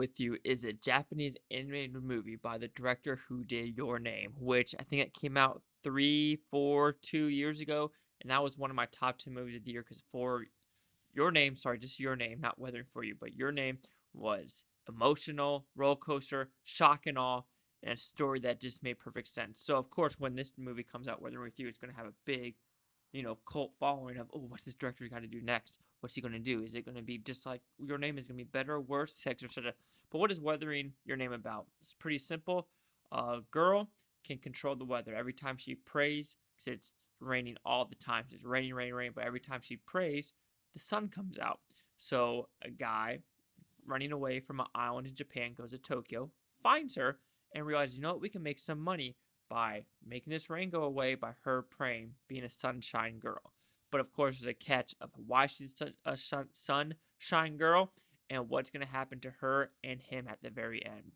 with You is a Japanese animated movie by the director who did Your Name, which I think it came out 2 years ago, and that was one of my top 10 movies of the year because for Your Name, sorry, just Your Name, not Weathering for You, but Your Name was emotional, roller coaster, shock and awe, and a story that just made perfect sense. So, of course, when this movie comes out, Weathering with You, it's going to have a big cult following of, oh, what's this director got to do next? What's he going to do? Is it going to be just like Your Name? Is going to be better or worse? Etc. But what is Weathering Your Name about? It's pretty simple. A girl can control the weather. Every time she prays, because it's raining all the time. It's raining, raining, raining. But every time she prays, the sun comes out. So a guy running away from an island in Japan goes to Tokyo, finds her, and realizes, you know what, we can make some money by making this rain go away by her praying, being a sunshine girl. But of course, there's a catch of why she's a sunshine girl and what's going to happen to her and him at the very end.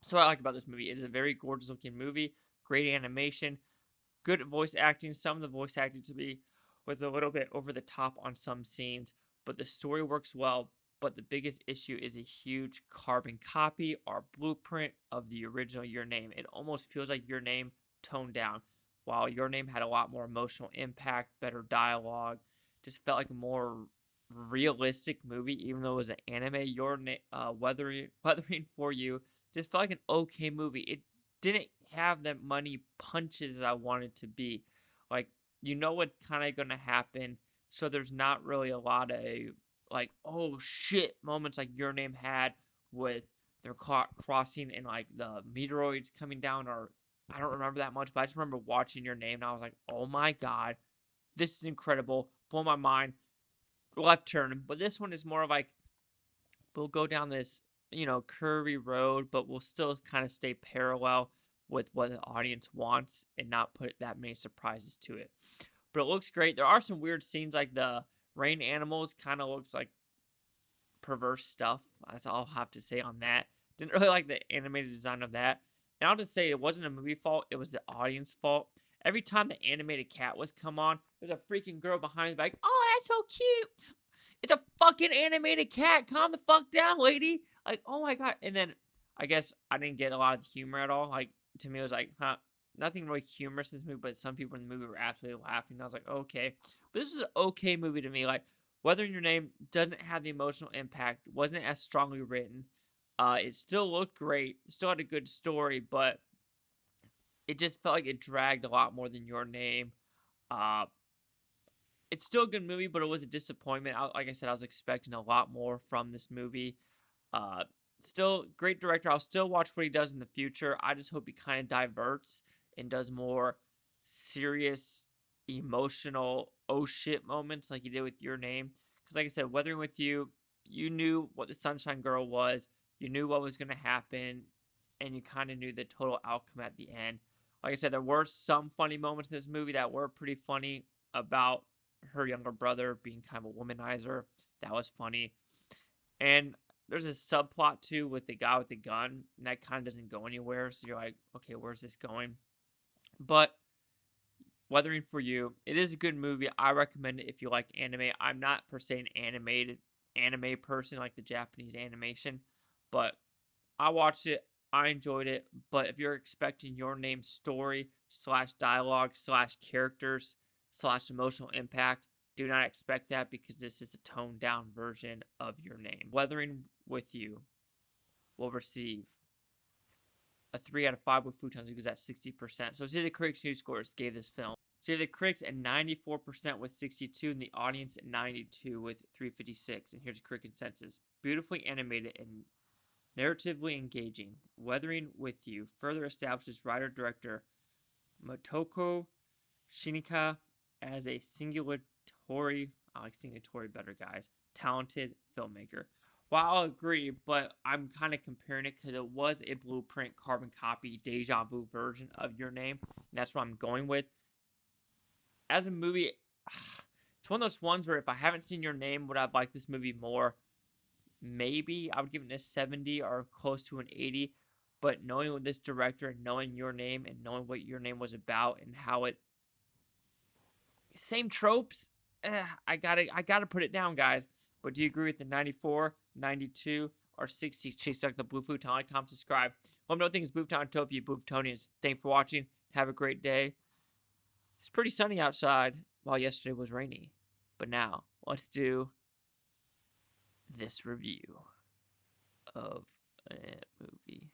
So what I like about this movie, it is a very gorgeous looking movie, great animation, good voice acting. Some of the voice acting to me was a little bit over the top on some scenes, but the story works well. But the biggest issue is a huge carbon copy or blueprint of the original Your Name. It almost feels like Your Name toned down. While Your Name had a lot more emotional impact, better dialogue, just felt like a more realistic movie, even though it was an anime. Weathering for You just felt like an okay movie. It didn't have that many punches I wanted to be. Like, you know what's kind of going to happen, so there's not really a lot of like, oh shit moments like Your Name had with their crossing and like the meteoroids coming down, or I don't remember that much, but I just remember watching Your Name and I was like, oh my god, this is incredible, blow my mind, left turn. But this one is more of like, we'll go down this, curvy road, but we'll still kind of stay parallel with what the audience wants and not put that many surprises to it. But it looks great. There are some weird scenes like the rain animals kind of looks like perverse stuff. That's all I'll have to say on that. Didn't really like the animated design of that. And I'll just say it wasn't a movie fault, it was the audience fault. Every time the animated cat was come on, there's a freaking girl behind me like, oh, that's so cute. It's a fucking animated cat. Calm the fuck down, lady. Like, oh my god. And then I guess I didn't get a lot of the humor at all. Like, to me, it was like, huh, nothing really humorous in this movie, but some people in the movie were absolutely laughing. I was like, okay. But this is an okay movie to me. Like, Weathering Your Name doesn't have the emotional impact, wasn't as strongly written. It still looked great, still had a good story, but it just felt like it dragged a lot more than Your Name. Uh, it's still a good movie, but it was a disappointment. Like I said, I was expecting a lot more from this movie. Uh, Still great director. I'll still watch what he does in the future. I just hope he kind of diverts and does more serious, emotional, oh shit moments like he did with Your Name. Because, like I said, Weathering with You, you knew what the Sunshine Girl was, you knew what was going to happen, and you kind of knew the total outcome at the end. Like I said, there were some funny moments in this movie that were pretty funny about her younger brother being kind of a womanizer. That was funny. And there's a subplot too with the guy with the gun, and that kind of doesn't go anywhere. So you're like, okay, where's this going? But Weathering for You, it is a good movie. I recommend it if you like anime. I'm not per se an animated anime person like the Japanese animation, but I watched it. I enjoyed it. But if you're expecting Your Name story slash dialogue slash characters slash emotional impact, do not expect that because this is a toned down version of Your Name. Weathering with You will receive a 3 out of 5 with Futon because that's 60%. So see the critics' news scores gave this film. So you have the critics at 94% with 62 and the audience at 92 with 356. And here's the critic consensus. Beautifully animated and narratively engaging. Weathering with You further establishes writer-director Makoto Shinkai as a singulatory, I like singulatory better, guys, talented filmmaker. Well, I'll agree, but I'm kind of comparing it because it was a blueprint carbon copy deja vu version of Your Name, and that's what I'm going with. As a movie, it's one of those ones where if I haven't seen Your Name, would I like this movie more? Maybe I would give it a 70 or close to an 80. But knowing this director and knowing Your Name and knowing what Your Name was about and how it same tropes, I gotta put it down, guys. But do you agree with the 94, 92, or 60 chase stuck the blue futon. Like, comment, subscribe. Let me know things Bufuton Utopia, Bufutonians. Thanks for watching. Have a great day. It's pretty sunny outside, while yesterday was rainy. But now, let's do this review of a movie.